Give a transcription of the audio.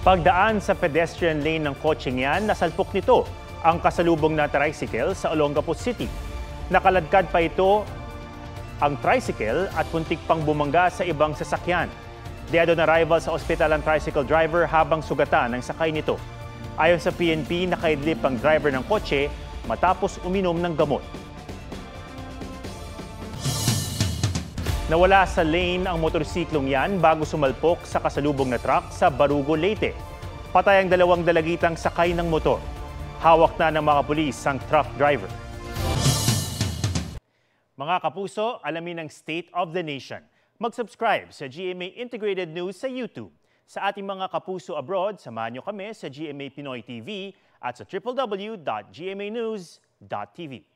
Pagdaan sa pedestrian lane ng kotseng yan, nasalpok nito ang kasalubong na tricycle sa Olongapo City. Nakaladkad pa ito ang tricycle at puntik pang bumangga sa ibang sasakyan. Dead on arrival sa ospital ang tricycle driver habang sugatan ang sakay nito. Ayon sa PNP, nakaidlip ang driver ng kotse matapos uminom ng gamot. Nawala sa lane ang motorsiklong yan bago sumalpok sa kasalubong na truck sa Barugo, Leyte. Patay ang dalawang dalagitang sakay ng motor. Hawak na ng mga pulis ang truck driver. Mga kapuso, alamin ang State of the Nation. Mag-subscribe sa GMA Integrated News sa YouTube. Sa ating mga kapuso abroad, samahan niyo kami sa GMA Pinoy TV at sa www.gmanews.tv.